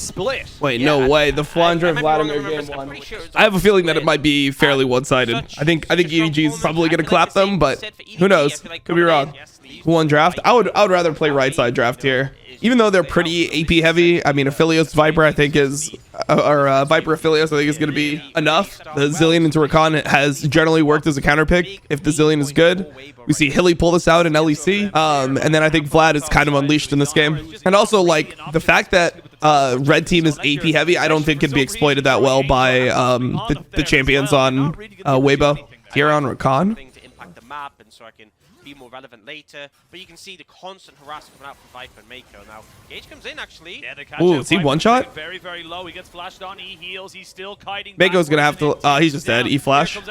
split. Wait, no way. The Flandre Vladimir game one. I have a feeling that it might be fairly one-sided. I think EDG is probably going to clap them, but who knows? Could be wrong. Who won draft? I would rather play right side draft here. Even though they're pretty AP heavy, I mean, Aphelios Viper, I think is, or Viper Aphelios, I think is going to be enough. The Zilean into Rakan has generally worked as a counter pick. If the Zilean is good, we see Hilly pull this out in LEC. And then I think Vlad is kind of unleashed in this game. And also, like, the fact that red team is AP heavy, I don't think can be exploited that well by the champions on Weibo. Here on Rakan. So I can be more relevant later, but you can see the constant harassment coming out from Viper and Mako. Now Gage comes in actually. Yeah, ooh, is he one shot? Very, very low. He gets flashed on. He heals. He's still kiting. Mako's gonna have to. He's just dead. E flash. He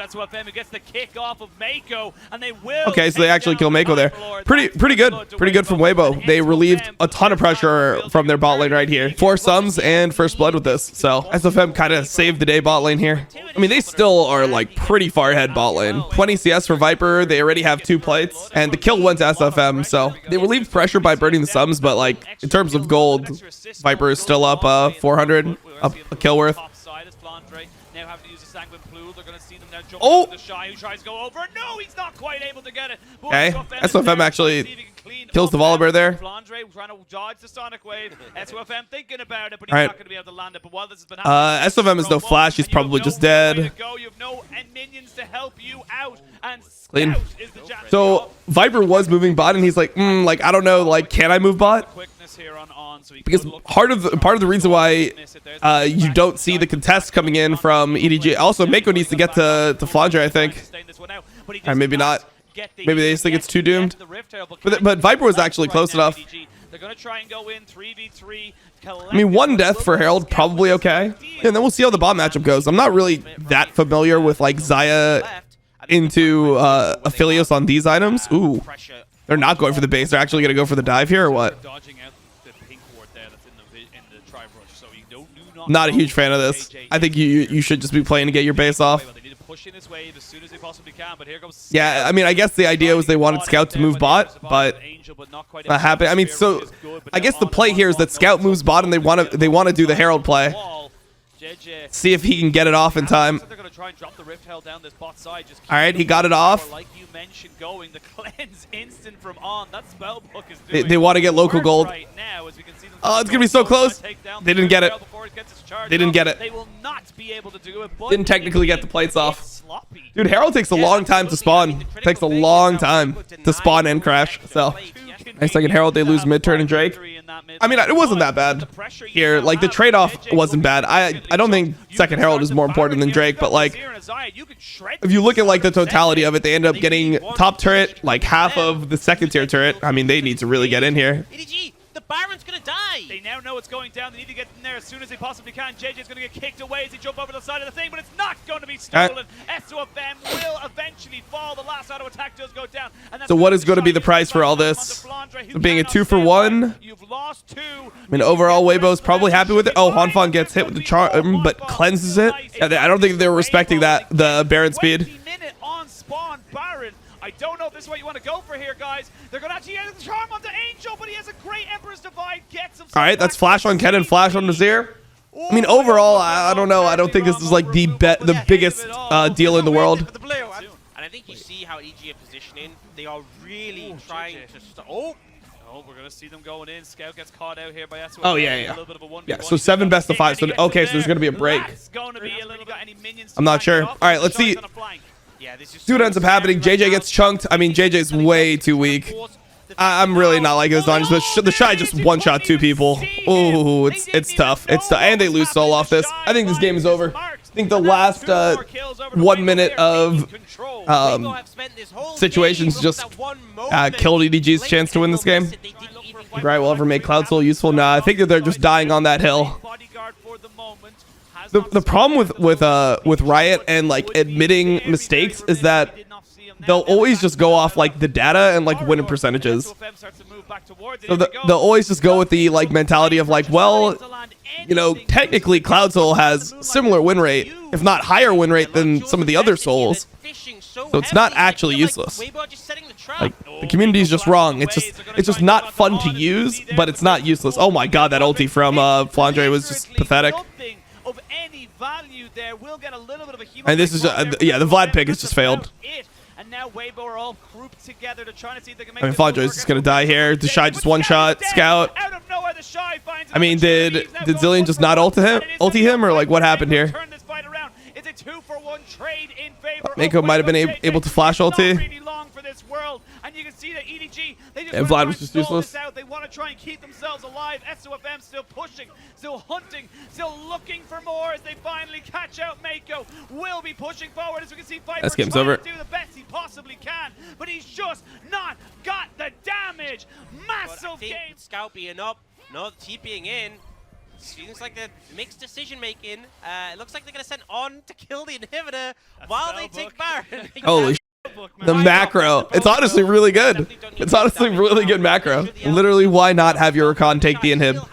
gets the kick off of Mako, and they will. Okay, so they actually kill Mako there. Pretty good. Pretty good from Weibo. They relieved a ton of pressure from their bot lane right here. 4 sums and first blood with this. So SFM kind of saved the day bot lane here. I mean, they still are like pretty far ahead bot lane. 20 CS for Viper. They already have 2 plates, and the kill went to SFM. So they relieved pressure by burning the sums, but like in terms of gold, Viper is still up 400, up a kill worth. Oh! No, he's not quite able to get it. Okay, SFM actually kills the Volibear there. Flandre trying to dodge the Sonic Wave. SFM thinking about it, but he's not going to be able to land it. But while this has been happening, SFM is no flash. He's probably just dead. You have no minions to help you out. And Clean. So Viper was moving bot, and he's like, I don't know, like, can I move bot? Because part of the reason why you don't see the contest coming in from EDG. Also, Mako needs to get to Flandre, I think. Or maybe not. Maybe they just think it's too doomed. But Viper was actually close enough. They're going to try and go in 3v3. I mean, 1 death for Herald, probably okay. And then we'll see how the bot matchup goes. I'm not really that familiar with, like, Xayah into Aphelios on these items. Ooh. They're not going for the base. They're actually going to go for the dive here, or what? Not a huge fan of this. I think you should just be playing to get your base off. Yeah, I mean, I guess the idea was they wanted Scout to move bot, but not happening. I mean, so I guess the play here is that Scout moves bot, and they want to do the Herald play. See if he can get it off in time. All right, he got it off. They want to get local gold. Oh, it's gonna be so close. They didn't get it. They didn't get it. Didn't technically get the plates off. Dude, Herald takes a long time to spawn. Takes a long time to spawn and crash. So nice second Herald. They lose mid-turn and Drake. I mean, it wasn't that bad here. Like, the trade-off wasn't bad. I don't think second Herald is more important than Drake, but like, if you look at like the totality of it, they end up getting top turret, like half of the second tier turret. I mean, they need to really get in here. EDG, the Baron's gonna die. They now know it's going down. They need to get in there as soon as they possibly can. JJ's gonna get kicked away as he jump over the side of the thing, but it's not going to be stolen. SOFM will eventually fall. The last auto attack does go down. And So what is going to be the price for all this? Being a 2-for-1. I mean, overall, Weibo's probably happy with it. Oh, Hanfan gets hit with the charm, but cleanses it. Yeah, I don't think they were respecting that, the Baron speed. I don't know if this is what you want to go for here, guys. They're going to actually get the charm onto Angel, but he has a great Emperor's Divide. Gets him. All right, that's flash on Ken and flash on Azir. I mean, overall, I don't know. I don't think this is like the biggest deal in the world. And I think you see how EDG are positioning. They are really trying to Oh, we're going to see them going in. Scout gets caught out here by SOFM. Oh, yeah. Yeah, so 7 best of 5. So, okay, so there's going to be a break. I'm not sure. All right, let's see. See what ends up happening. JJ gets chunked. I mean, JJ's way too weak. I'm really not liking this launch, but the Shy just one-shot 2 people. Ooh, it's tough. It's tough. And they lose soul off this. I think this game is over. I think the last 1 minute of situations just killed EDG's chance to win this game. Right, will ever make Cloud Soul useful? Nah, I think that they're just dying on that hill. The problem with Riot and like admitting mistakes is that they'll always just go off like the data and like winning percentages. So they'll always just go with the like mentality of like, well, you know, technically Cloud Soul has similar win rate, if not higher win rate than some of the other souls. So it's not actually useless. Like, the community is just wrong. It's just not fun to use, but it's not useless. Oh my god, that ulti from Flandre was just pathetic. And this is yeah, the Vlad pick has just failed. And now Weibo are all grouped together to try to see if they can make I mean, Flandre is just gonna die here. The Shy just one shot. Scout. I mean, did Zilean just not ulti him, or like what happened here? Mako might have been able to flash ulti. And you can see that EDG, they just Vlad was just useless. They want to try and keep themselves alive. SOFM still pushing, still hunting, still looking for more as they finally catch out Mako. Will be pushing forward as we can see Viper trying to do the best he possibly can, but he's just not got the damage. Massive game. Scout being up, no TPing in. Seems like the mixed decision making. It looks like they're gonna send on to kill the inhibitor while they take Baron. Holy the macro. It's honestly really good. It's honestly really good macro. Literally, why not have your Rakan take the inhib?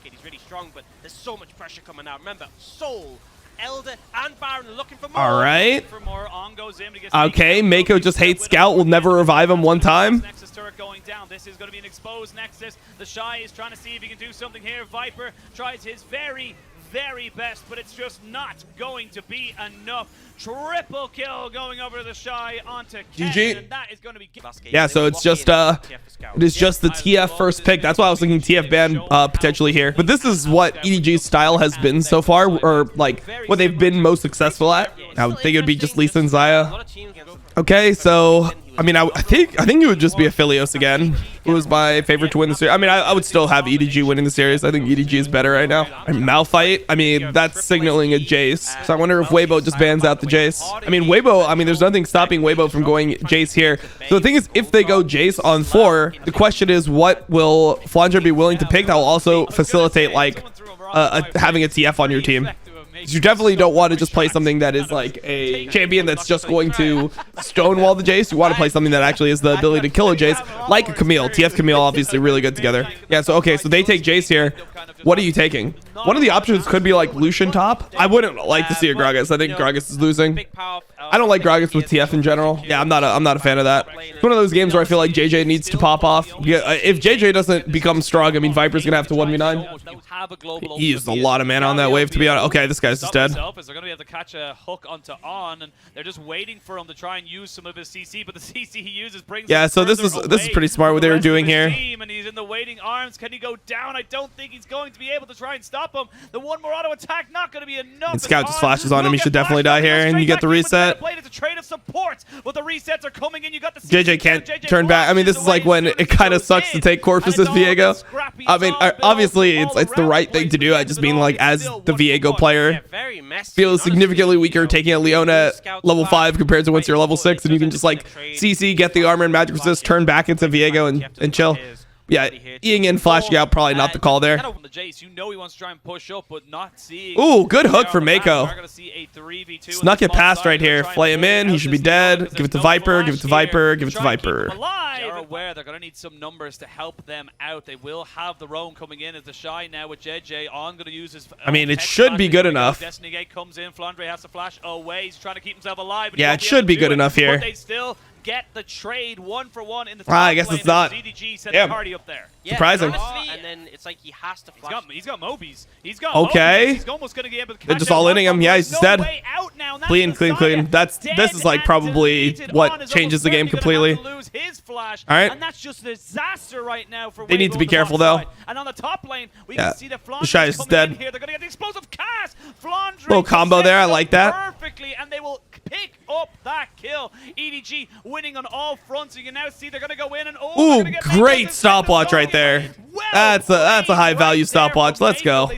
He's really strong, but there's so much pressure coming out. Remember, Soul, Elder, and Baron are looking for more. All right. On goes in, okay, Mako just hates Scout. Will never revive him one time. Nexus turret going down. This is going to be an exposed Nexus. The Shy is trying to see if he can do something here. Viper tries his very best, but it's just not going to be enough. Triple kill going over to the Shy onto GG. and that is going to be yeah, so it's just it is just the TF first pick. That's why I was thinking TF ban potentially here. But this is what EDG's style has been so far, or like what they've been most successful at. I would think it would be just Lisa and Xayah. Okay, so I mean, I think it would just be Aphelios again, who was my favorite to win the series. I mean, I would still have EDG winning the series. I think EDG is better right now. And Malphite, I mean, that's signaling a Jace. So I wonder if Weibo just bans out the Jace. I mean, Weibo, I mean, there's nothing stopping Weibo from going Jace here. So the thing is, if they go Jace on 4, the question is, what will Flandre be willing to pick that will also facilitate, like, having a TF on your team? You definitely don't want to just play something that is like a champion that's just going to stonewall the Jace. You want to play something that actually has the ability to kill a Jace, like a Camille. TF Camille, obviously really good together. Yeah, so okay, so they take Jace here. What are you taking? One of the options could be like Lucian top. I wouldn't like to see a Gragas. I think Gragas is losing. I don't like Gragas with TF in general. Yeah, I'm not a fan of that. It's one of those games where I feel like JJ needs to pop off. Yeah, if JJ doesn't become strong, I mean, Viper's gonna have to 1v9. He used a lot of mana on that wave, to be honest. Okay, this guy's just dead. They're going to be able to catch a hook onto On, and they're just waiting for him to try and use some of his CC, but the CC he uses brings yeah, so this is pretty smart what they were doing here. And he's in the waiting arms. Can he go down? I don't think he's going to be able to try and stop him. The one more auto attack not going to be enough. And Scout just flashes on him. He should definitely die here, and you get the reset. It's a trade of support, but the resets are coming in. You got the JJ can't turn back. I mean, this is like when it kind of sucks to take Corpus as Viego. I mean, obviously it's the right thing to do. I just mean like as the Viego player, feels significantly weaker taking a Leona at level 5 compared to once you're level 6, and you can just like CC, get the armor and magic resist, turn back into Viego and chill. Yeah, Eing in, flashing out, probably not the call there. Ooh, good hook for Mako. Snuck it past right here. Flay him in. He should be dead. Give it to Viper. Give it to Viper. Give it to Viper. They're aware they're going to need some numbers to help them out. They will have the roam coming in as the Shy now with JJ. On going to use his. I mean, it should be good enough. Destiny Gate comes in. Flandre has to flash away. He's trying to keep himself alive. Yeah, it should be good enough here. But they still get the trade 1-for-1 in the I guess it's not. EDG sent the party up there. Yeah, surprising. Honestly, and then it's like he has to flash. He's got Mobies. He's got okay. Mobies. He's almost going to be able to catch. They're just all inning him. Yeah, he's just dead. Clean. This is like probably what changes the game completely. All right. And that's just a disaster right now for they need to be careful though. And on the top lane, we can see the Shy is dead. Here. They're going to get the explosive cast. Flandre little combo there. I like that. Perfectly, and they will pick up that kill. EDG winning on all fronts. You can now see they're going to go in and ooh, great stopwatch right there. That's a high value stopwatch. Let's go.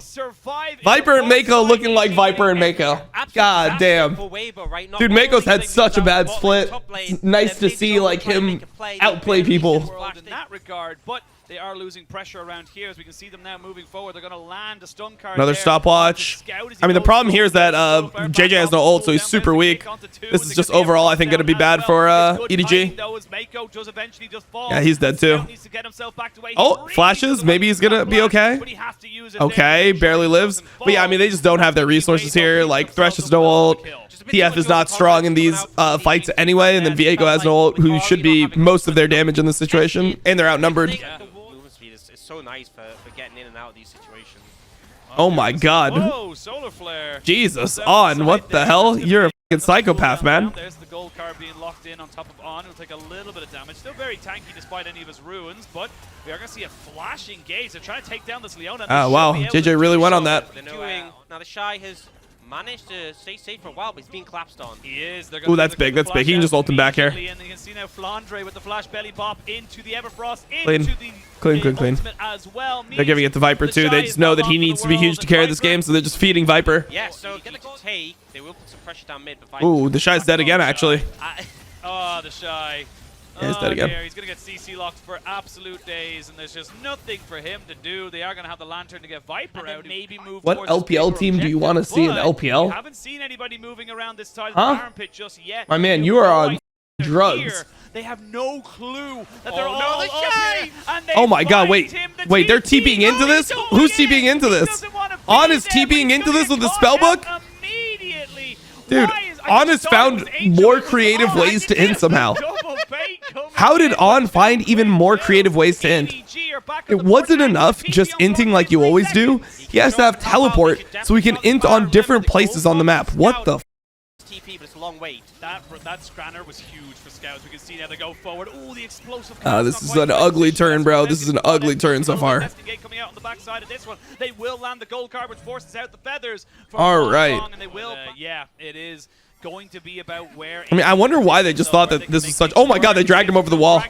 Viper and Mako looking like Viper and Mako. God damn. Dude, Mako's had such a bad split. It's nice to see like him outplay people. In that regard, but they are losing pressure around here as we can see them now moving forward. They're going to land a stun card. Another stopwatch. I mean, the problem here is that JJ has no ult, so he's super weak. This is just overall, I think, going to be bad for EDG. Yeah, he's dead too. Oh, flashes. Maybe he's going to be okay. Okay, barely lives. But yeah, I mean, they just don't have their resources here. Like, Thresh has no ult. TF is not strong in these fights anyway, and then Viego has no ult, who should be most of their damage in this situation, and they're outnumbered. So nice for getting in and out of these situations. Oh my god. Whoa, solar flare. Jesus, On, what the hell? You're a fucking psychopath, man. There's the gold card being locked in on top of On. It'll take a little bit of damage. Still very tanky despite any of his ruins, but we are going to see a flashing gaze. They're trying to take down this Leona. Oh, wow. JJ really went on that. Now the Shy has managed to stay safe for a while, but he's being collapsed on. He is. Ooh, that's big. That's big. He can just ult him back here. And you can see now Flandre with the flash belly bop into the Everfrost, into the Clean. as well. They're giving it to Viper too. They just know that he needs to be huge to carry this game, so they're just feeding Viper. Yeah, so get a take. They will put some pressure down mid, but Viper. Ooh, the Shy's dead again, actually. Oh, the Shy. Yeah, he's dead again. He's going to get CC locked for absolute days, and there's just nothing for him to do. They are going to have the Lantern to get Viper out. Maybe move what LPL team do you want to see in LPL? I haven't seen anybody moving around this side of the armpit just yet. My man, you are on drugs. They have no clue that they're all up here, and oh my god, wait, they're TPing into this? Who's TPing into this? On is TPing into this with the spellbook? Dude, On has found more creative ways to int somehow. How did On find even more creative ways to int? It wasn't enough just inting like you always do. He has to have teleport so he can int on different places on the map. What the f? TP, but it's a long wait. That scanner was huge for scouts. We can see now they go forward. Oh, the explosive. This is an ugly turn, bro. This is an ugly turn so far. Coming out on the backside of this one. They will land the gold card, which forces out the feathers. All right. And they will. Yeah, it is going to be about where. I mean, I wonder why they just thought that this was such. Oh my god, they dragged him over the wall.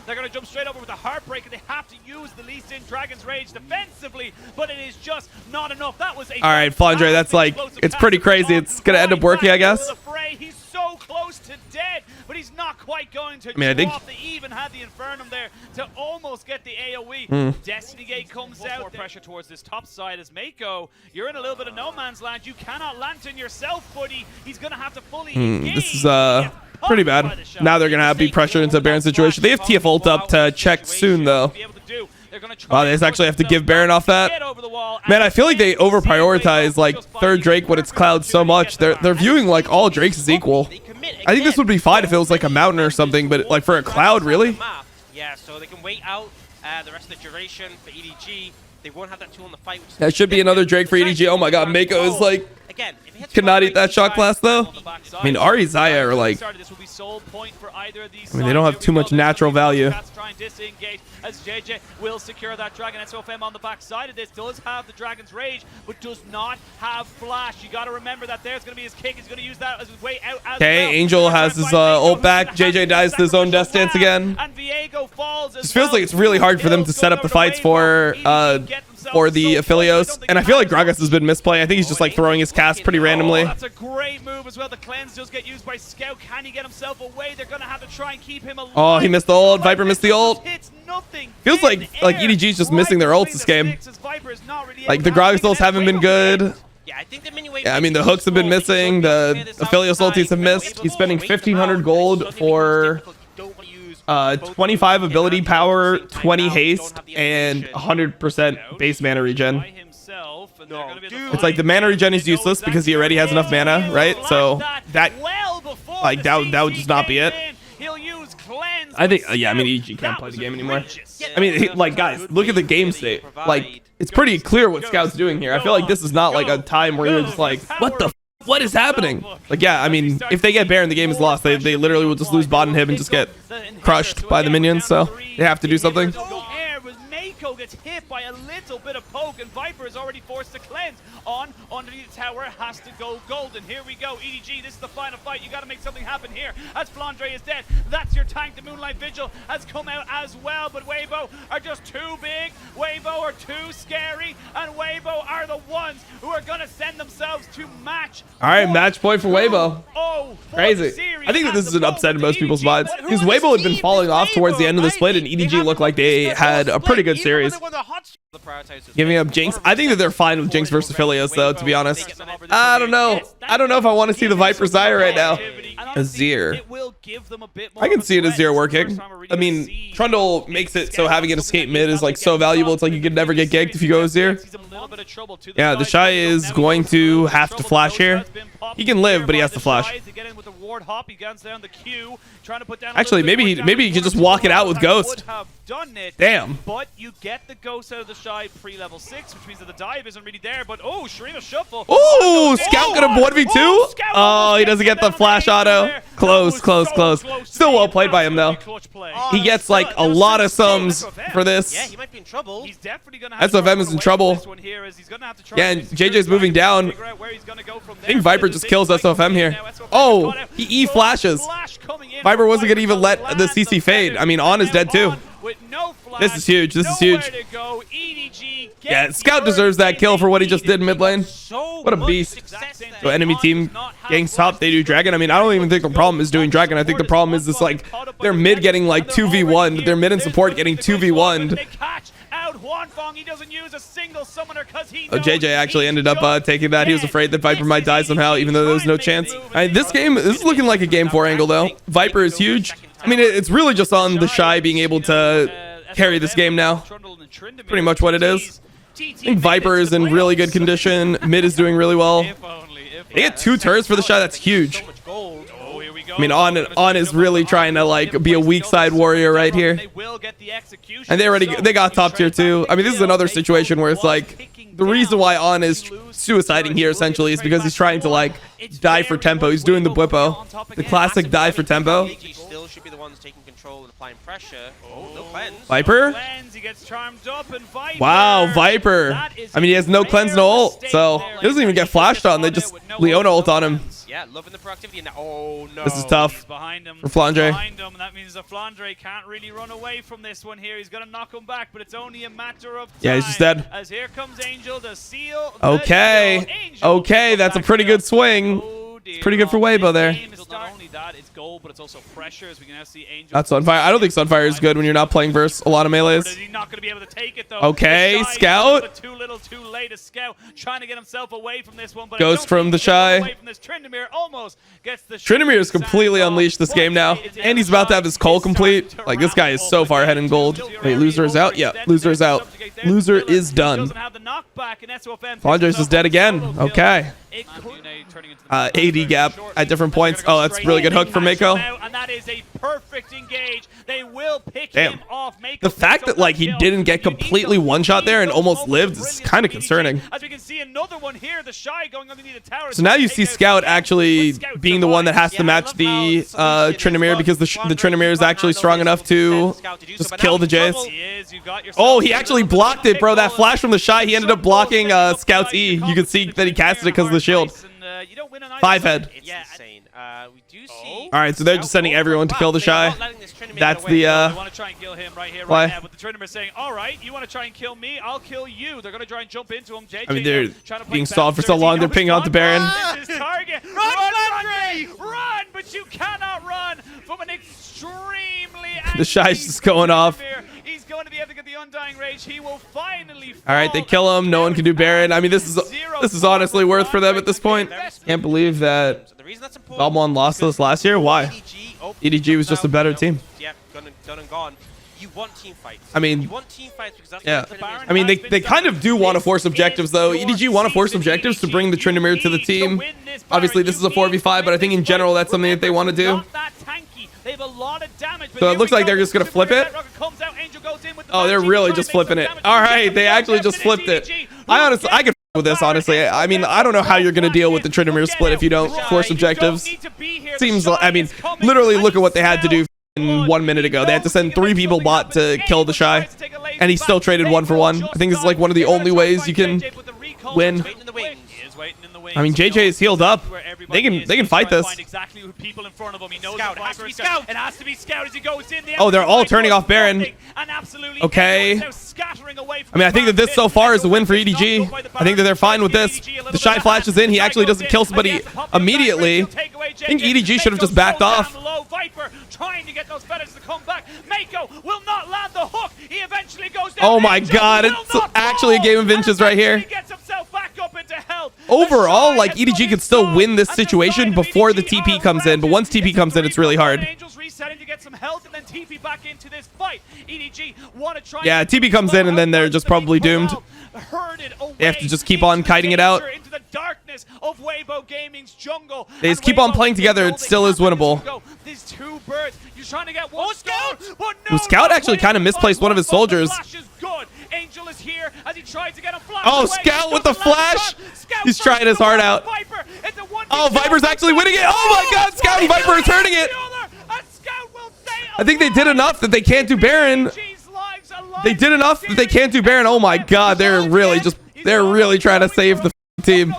They're going to jump straight over with a heartbreak, and they have to use the least in Dragon's Rage defensively, but it is just not enough. That was a. All right, Flandre, that's like, it's pretty crazy. It's going to end up working, I guess. He's so close to dead, but he's not quite going to. I mean, I think they even had the Infernum there to almost get the AoE. Destiny Gate comes out. More pressure towards this top side as Mako. You're in a little bit of no man's land. You cannot lantern yourself, buddy. He's going to have to fully engage. This is pretty bad. Now they're going to have to be pressured into a Baron situation. They have TF ult up to check soon, though. Wow, they just actually have to give Baron off that. Man, I feel like they over-prioritize like third Drake when it's Cloud so much. They're viewing like all Drakes as equal. I think this would be fine if it was like a Mountain or something, but like for a Cloud, really? Yeah, so they can wait out the rest of the duration for EDG. They won't have that tool in the fight. That should be another Drake for EDG. Oh my god, Mako is like... Cannot eat that shot class though. I mean, Ari Zaya are like, I mean, they don't have too much natural value. As JJ will secure that dragon. SOFM on the back side of this does have the Dragon's Rage, but does not have flash. You got to remember that there's going to be his kick. He's going to use that as his way out. Okay, Angel has his ult back. JJ dies to his own death stance again. And Viego falls. Just feels like it's really hard for them to set up the fights for the Aphelios, and I feel like Gragas has been misplaying. I think he's just like throwing his cast pretty randomly. That's a great move as well. The cleanse does get used by Scout. Can he get himself away? They're going to have to try and keep him alive. Oh, he missed the ult. Viper missed the ult. Feels like EDG's just missing their ults this game. Like the Gragas ults haven't been good. Yeah, I mean the hooks have been missing. The Aphelios ultis have missed. He's spending 1,500 gold for 25 ability power, 20 haste, and 100% base mana regen. It's like the mana regen is useless because he already has enough mana, right? So that would just not be it. I think, yeah, I mean, EG can't play the game anymore. I mean, like, guys, look at the game state. Like, it's pretty clear what Scout's doing here. I feel like this is not like a time where you're just like, what the f? What is happening? Like, yeah, I mean, if they get Baron, the game is lost. They literally will just lose bot and him and just get crushed by the minions, so they have to do something. gets hit by a little bit of poke, and Viper is already forced to cleanse on underneath the tower. Has to go golden. Here we go. EDG, this is the final fight. You got to make something happen here as Flandre is dead. That's your tank. The Moonlight Vigil has come out as well, but Weibo are just too big. Weibo are too scary, and Weibo are the ones who are going to send themselves to match. All right, match point for Weibo. Oh, crazy. I think that this is an upset in most people's minds because Weibo had been falling off towards the end of the split, and EDG looked like they had a pretty good series. Giving up Jinx. I think that they're fine with Jinx versus Philios, though, to be honest. I don't know. I don't know if I want to see the Viper Zaya right now. Azir. I can see an Azir working. I mean, Trundle makes it so having an escape mid is like so valuable. It's like you could never get ganked if you go Azir. Yeah, the Shy is going to have to flash here. He can live, but he has to flash. Actually, maybe he could just walk it out with Ghost. Damn. But you get the Ghost out of the Shy pre-level 6, which means that the dive isn't really there. But oh, Shurima Shuffle. Oh, Scout gonna 1v2? Oh, he doesn't get the flash auto. Close. Still well played by him, though. He gets like a lot of sums for this. Yeah, he might be in trouble. He's definitely gonna have SFM is in trouble. Yeah, and JJ's moving down. I think Viper just kills SFM here. Oh, he E-flashes. Viper wasn't gonna even let the CC fade. I mean, On is dead too. This is huge. This is huge. Yeah, Scout deserves that kill for what he just did in mid lane. What a beast. So enemy team ganks top, they do Dragon. I mean, I don't even think the problem is doing Dragon. I think the problem is this, like, their mid getting like 2v1'd. Their mid and support getting 2v1'd. Oh, JJ actually ended up taking that. He was afraid that Viper might die somehow, even though there was no chance. This is looking like a game 4 angle, though. Viper is huge. I mean, it's really just on the Shy being able to carry this game now. Pretty much what it is. I think Viper is in really good condition. Mid is doing really well. They get 2 turrets for the Shy. That's huge. I mean, On is really trying to like be a weak side warrior right here. And they got top tier too. I mean, this is another situation where it's like the reason why On is suiciding here essentially is because he's trying to like die for tempo. He's doing the Blippo, the classic die for tempo. Still should be the ones taking control and applying pressure. Oh, no cleanse. Viper? Wow, Viper. I mean, he has no cleanse, no ult, so he doesn't even get flashed on. They just Leona ult on him. Yeah, loving the proactivity. And oh no, this is tough for Flandre. That means that Flandre can't really run away from this one here. He's gonna knock him back, but it's only a matter of time. Yeah, he's just dead. As here comes Angel to seal. Okay, that's a pretty good swing. It's pretty good for Weibo there. Not only that, it's gold, but it's also pressure, as we can now see Angel. That's Sunfire. I don't think Sunfire is good when you're not playing versus a lot of melees. He's not going to be able to take it, though. Okay, Scout. Too little, too late. A Scout trying to get himself away from this one, but Ghost from the Shy. Tryndamere almost gets the Tryndamere is completely unleashed this game now, and he's about to have his Cole complete. Like, this guy is so far ahead in gold. Wait, loser is out? Yeah, loser is out. Loser is done. Flandre's is dead again. Okay. AD gap at different points. Oh, that's a really good hook from Mako. And that is a perfect engage. They will pick him off. The fact that like he didn't get completely one-shot there and almost lived is kind of concerning. As we can see another one here, the Shy going underneath the tower. So now you see Scout actually being the one that has to match the Tryndamere because the Tryndamere is actually strong enough to just kill the Jace. Oh, he actually blocked it, bro. That flash from the Shy, he ended up blocking Scout's E. You can see that he casted it because of the shield. 5 head. We do see. All right, so they're just sending everyone to kill the Shy. That's the want to try and kill him right here, why? right now. But the Tryndamere saying, "All right, you want to try and kill me? I'll kill you." They're gonna try and jump into him. JJ, I mean, they're being stalled for so long. They're pinging out the Baron. This is target. Run! But you cannot run from an extremely. The Shy's just going off. He's going to be able to get the Undying Rage. He will finally. All right, they kill him. No one can do Baron. I mean, this is honestly worth for them at this point. Can't believe that Balmon lost this last year. Why? EDG was just a better team. Yeah, done and gone. You want team fights. I mean, you want team fights because that's yeah. I mean, they kind of do want to force objectives, though. EDG want to force objectives to bring the Tryndamere to the team. Obviously, this is a 4v5, but I think in general, that's something that they want to do. So it looks like they're just going to flip it. Oh, they're really just flipping it. All right, they actually just flipped it. I could with this, honestly. I mean, I don't know how you're going to deal with the Tryndamere split if you don't force objectives. Seems like, I mean, literally look at what they had to do 1 minute ago. They had to send 3 people bot to kill the Shy. and he still traded 1 for 1. I think this is like one of the only ways you can win. I mean, JJ is healed up. They can fight this. Oh, they're all turning off Baron. Okay. I mean, I think that this so far is a win for EDG. I think that they're fine with this. The Shy flashes in. He actually doesn't kill somebody immediately. I think EDG should have just backed off. Oh my god, it's actually a game of inches right here. Overall, like, EDG can still win this situation before the TP comes in, but once TP comes in, it's really hard. Yeah, TP comes in and then they're just probably doomed. They have to just keep on kiting it out. They just keep on playing together. It still is winnable. Scout actually kind of misplaced one of his soldiers. Oh, Scout with the flash. He's trying his heart out. Oh, Viper's actually winning it. Oh my god, Scout and Viper are turning it. I think they did enough that they can't do Baron. They did enough that they can't do Baron. Oh my god, they're really trying to save the team.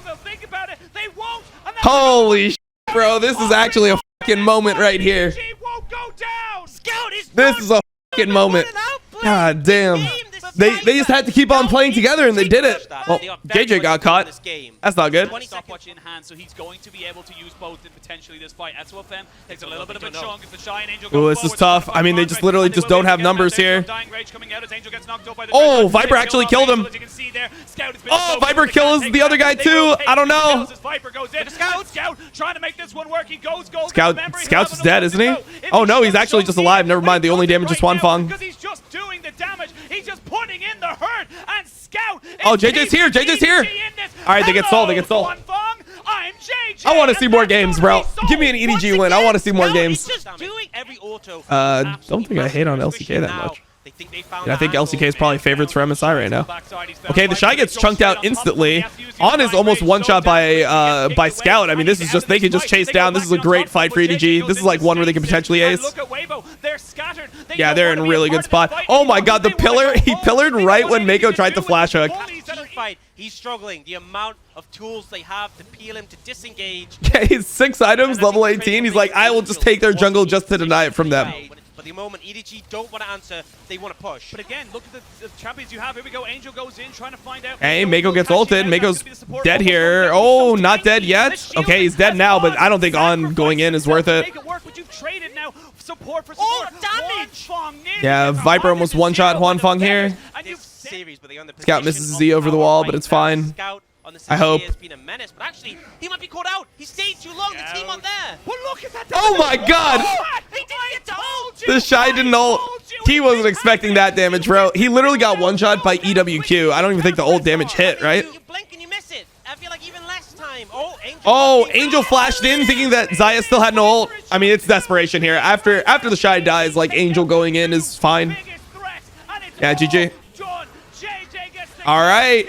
Holy shit, bro. This is actually a fucking moment right here. This is a fucking moment. God damn. They just had to keep on playing together and they did it. Well, JJ got caught. That's not good. Stopwatch in hand, so he's going to be able to use both in potentially this fight. SOFM takes a little bit of a chunk. If the Shy and Angel Ooh, this is tough. I mean, they just literally just don't have numbers here. Oh, Viper actually killed him. Oh, Viper kills the other guy too. I don't know. Scout's dead, isn't he? Oh no, he's actually just alive. Never mind. The only damage is Wanfeng. Oh, JJ's here. JJ's here. All right, they get sold. They get sold. I want to see more games, bro. Give me an EDG win. I want to see more games. Don't think I hate on LCK that much. Yeah, I think LCK is probably favorites for MSI right now. Okay, the Shy gets chunked out instantly. On is almost one-shot by Scout. I mean, this is just, they can just chase down. This is a great fight for EDG. This is like one where they can potentially ace. Yeah, they're in a really good spot. Oh my god, the pillar. He pillared right when Mako tried to flash hook. He's struggling. The amount of tools they have to peel him to disengage. Yeah, he's 6 items, level 18. He's like, I will just take their jungle just to deny it from them. But the moment EDG don't want to answer, they want to push. But again, look at the champions you have. Here we go. Angel goes in, trying to find out. Hey, Mako gets ulted. Mako's dead here. Oh, not dead yet. Okay, he's dead now, but I don't think on going in is worth it. Yeah, Viper almost one-shot Wanfeng here. Scout misses Z over the wall, but it's fine. I hope. Been a menace, but actually, he might be caught out. He stayed too long. The team on there. Well, look at that. Oh my god! The Shy didn't ult. He wasn't expecting that damage, bro. He literally got one-shot by EWQ. I don't even think the ult damage hit, right? You blink and you miss it. I feel like even less time. Oh, Angel flashed in thinking that Xayah still had no ult. I mean, it's desperation here. After the Shy dies, like, Angel going in is fine. Yeah, GG. All right.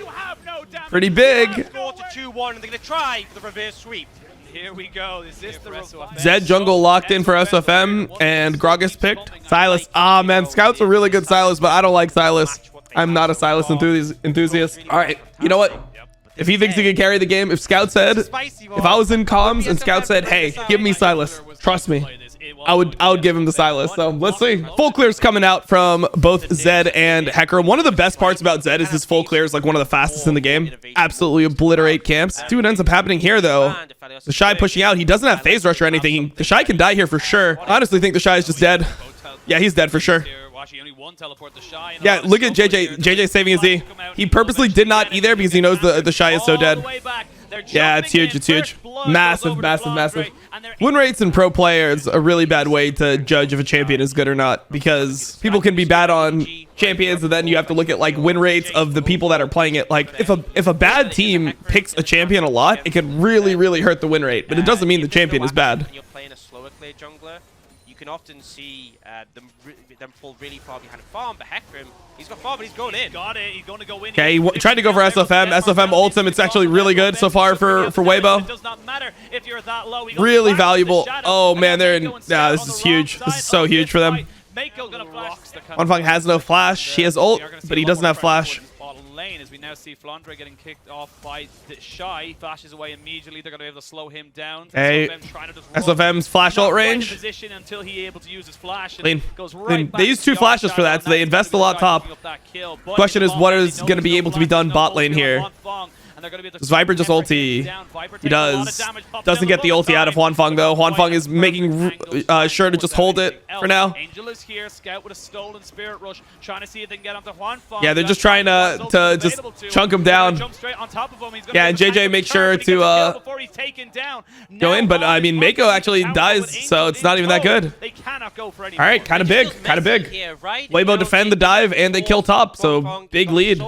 Pretty big. Score to 2-1, and they're going to try the reverse sweep. Here we go. Is this the Zed jungle locked in for SFM, and Gragas picked. Silas. Ah, man, Scout's a really good Silas, but I don't like Silas. I'm not a Silas enthusiast. All right, you know what? If he thinks he can carry the game, if Scout said, if I was in comms and Scout said, hey, give me Silas, trust me, I would give him the Silas. So let's see. Full clear's coming out from both Zed and Hecker. One of the best parts about Zed is his full clear is like one of the fastest in the game. Absolutely obliterate camps. See what ends up happening here though. The Shy pushing out. He doesn't have phase rush or anything. The Shy can die here for sure. I honestly think the Shy is just dead. Yeah, he's dead for sure. Yeah, look at JJ. JJ saving his E. He purposely did not E there because he knows the Shy is so dead. Yeah, it's huge. It's huge. Massive, massive, massive. Win rates in pro players a really bad way to judge if a champion is good or not, because people can be bad on champions and then you have to look at like win rates of the people that are playing it. Like if a bad team picks a champion a lot, it can really, really hurt the win rate, but it doesn't mean the champion is bad. When you're playing a slower clear jungler, you can often see them fall really far behind a farm, but Heckram, he's got farm, but he's going in. Got it. He's going to go in. Okay, he tried to go for SFM. SFM ults him. It's actually really good so far for Weibo. It does not matter if you're that low. Really valuable. Oh man, they're in. Yeah, this is huge. This is so huge for them. Mako gonna flash. Wanfang has no flash. He has ult, but he doesn't have flash. Lane, as we now see Flandre getting kicked off by the Shy, flashes away immediately. They're going to be able to slow him down. Hey, SFM's flash ult range. Position until he able to use his flash. Clean. They use 2 flashes for that, so they invest a lot top. Question is, what is going to be able to be done bot lane here? Does Viper just ulti? He does. Doesn't get the ulti out of Wanfang though. Wanfang is making sure to just hold it for now. Angel is here. Scout with a stolen spirit rush, trying to see if they can get onto Wanfang. Yeah, they're just trying to just chunk him down. Yeah, and JJ makes sure to go in, but I mean Mako actually dies, so it's not even that good. All right, kind of big, kind of big. Weibo defend the dive and they kill top, so big lead.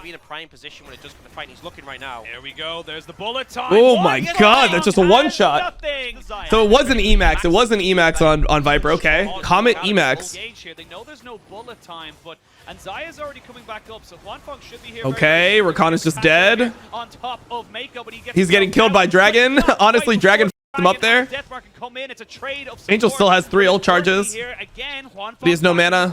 Be in a prime position when it does come to fight. He's looking right now. There we go. There's the bullet time. Oh my god, that's just a one shot. So it wasn't Emax. It wasn't Emax on Viper. Okay, Comet Emax. They know there's no bullet time, but and Zaya's already coming back up, so Wanfang should be here. Okay, Rakan is just dead. On top of Mako, but he's getting killed by Dragon. Honestly, Dragon him up there. Angel still has 3 ult charges, but he has no mana.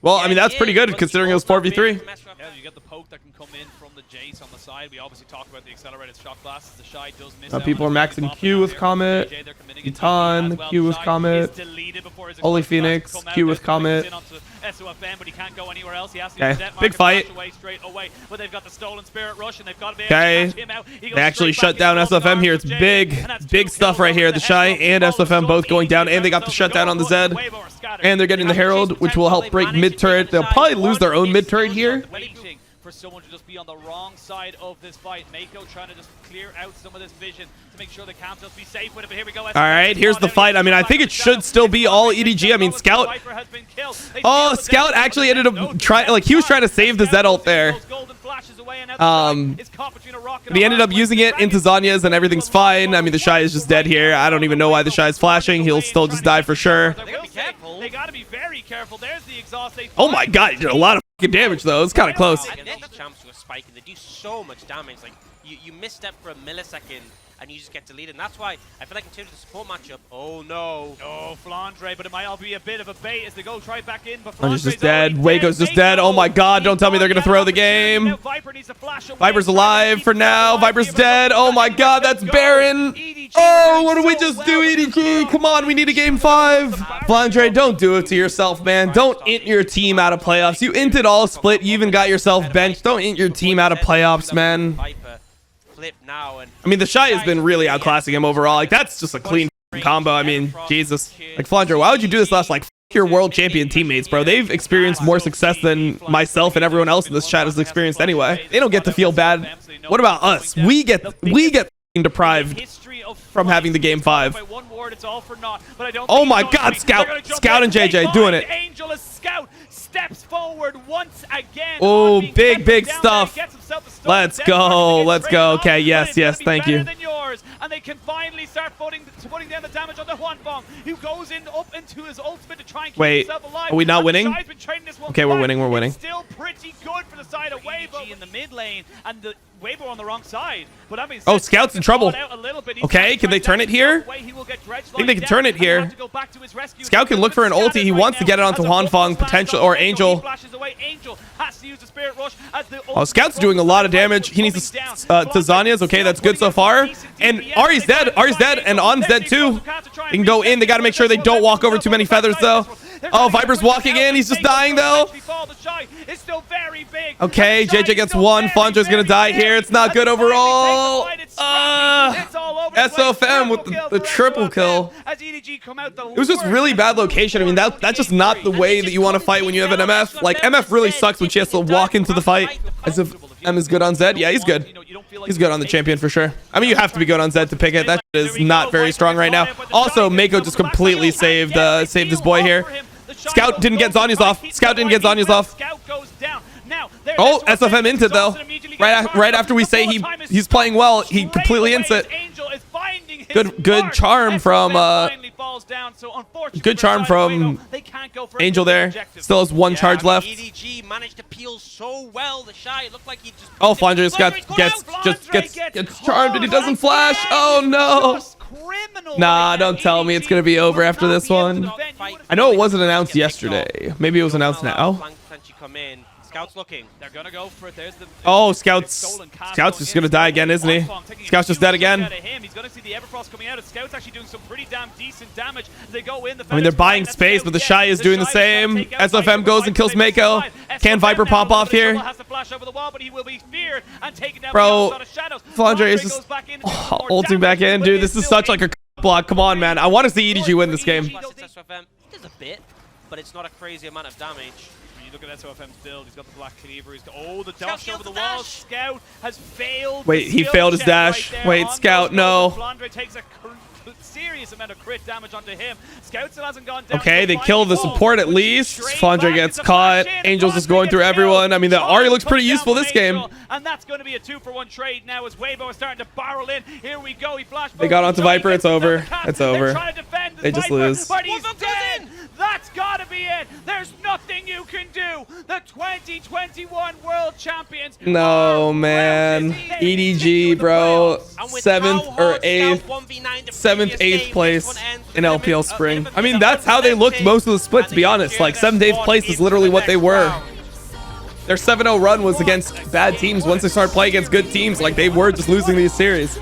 Well, I mean, that's pretty good considering it was 4v3. Yeah, you get the poke that can come in from the Jace on the side. We obviously talked about the accelerated shot blasts. The Shy does miss out. People are maxing Q with Comet. Titan, Q with Comet. Holy Phoenix, Q with Comet. Okay, big fight. Okay, they actually shut down SFM here. It's big stuff right here. The Shy and SFM both going down, and they got the shutdown on the Zed. And they're getting the Herald, which will help break mid turret. They'll probably lose their own mid turret here. For someone to just be on the wrong side of this fight. Mako trying to just clear out some of this vision to make sure they can't just be safe with it. But here we go. All right, here's the fight. I mean, I think it should still be all EDG. I mean, Scout. Oh, Scout actually ended up trying, like, he was trying to save the Zed ult there. But he ended up using it into Zanya's and everything's fine. I mean, the Shy is just dead here. I don't even know why the Shy is flashing. He'll still just die for sure. They gotta be very careful. There's the exhaust. Oh my god, he did a lot of damage though. It's kind of close. And then the champs to a spike and they do so much damage. Like you misstep for a millisecond and you just get deleted. And that's why I feel like in terms of the support matchup, oh no. Oh, Flandre, but it might all be a bit of a bait as they go try back in. But Flandre's just dead. Waco's just dead. Oh my god, don't tell me they're going to throw the game. Viper's alive for now. Viper's dead. Oh my god, that's Baron. Oh, what did we just do, EDG? Come on, we need a game 5. Flandre, don't do it to yourself, man. Don't int your team out of playoffs. You inted all split. You even got yourself benched. Don't int your team out of playoffs, man. I mean, the Shy has been really outclassing him overall. Like, that's just a clean combo. I mean, Jesus. Like, Flandre, why would you do this last, like, your world champion teammates, bro? They've experienced more success than myself and everyone else in this chat has experienced anyway. They don't get to feel bad. What about us? We get deprived from having the game 5. Oh my god, Scout and JJ doing it. Steps forward once again. Oh, big stuff. Let's go. Okay, yes, thank you. And they can finally start putting down the damage on the Wanfang, who goes up into his ultimate to try and keep himself alive. Are we not winning? Okay, we're winning. It's still pretty good for the side of Weibo in the mid lane, and the Weibo on the wrong side. But that means Scout's in trouble. Okay, can they turn it here? I think they can turn it here. Scout can look for an ulti. He wants to get it onto Wanfang, potential, or Angel. Oh, Scout's doing a lot of damage. He needs to Zanya's. Okay, that's good so far. And Ari's dead. And On's dead too. They can go in. They got to make sure they don't walk over too many feathers though. Oh, Viper's walking in. He's just dying though. Okay, JJ gets 1. Flandre's gonna die here. It's not good overall. SOFM with the triple kill. It was just really bad location. I mean, that's just not the way that you want to fight when you have an MF. Like, MF really sucks when she has to walk into the fight. As if M is good on Zed. Yeah, he's good. He's good on the champion for sure. I mean, you have to be good on Zed to pick it. That is not very strong right now. Also, Mako just completely saved this boy here. Scout didn't get Zanya's off. Oh, SFM inted though. Right after we say he's playing well, he completely ints it. Good charm from go for Angel the there. objective. Still has one charge left. EDG managed to peel so well. The Shy, it looked like he just... Oh, Flandre gets charmed and he doesn't flash. Oh, no. Nah, don't tell me it's going to be over after this one. I know it wasn't announced yesterday. Maybe it was announced now. Scout's looking. They're gonna go for it. There's the oh, Scout's just gonna die again, isn't he? Scout's just dead again. He's gonna see the Everfrost coming out. Scout's actually doing some pretty damn decent damage. They go in. I mean, they're buying space, but the Shy is doing the same. SFM goes and kills Mako. Can Viper pop off here? Bro, Flandre is just ulting back in, dude. This is such like a block. Come on, man. I want to see EDG win this game. He does a bit, but it's not a crazy amount of damage. You look at SOFM's build, he's got the Black Cleaver, he's got the dash over the wall. Scout has failed. Wait, he failed his dash. Wait, Scout, no. Flandre takes a serious amount of crit damage onto him. Scout still hasn't gone down. Okay, they kill the support at least. Flandre gets caught. Angel's just going through everyone. I mean, the Ahri looks pretty useful this game. And that's going to be a 2-for-1 trade now as Weibo is starting to barrel in. Here we go. He flashed. They got onto Viper. It's over. It's over. They just lose. But he's dead. That's got to be it. There's nothing you can do. The 2021 World Champions. No, man. EDG, bro. 7th or 8th. 7th, 8th place in LPL Spring. I mean, that's how they looked most of the split, to be honest. Like, 7th, 8th place is literally what they were. Their 7-0 run was against bad teams. Once they started playing against good teams, like, they were just losing these series.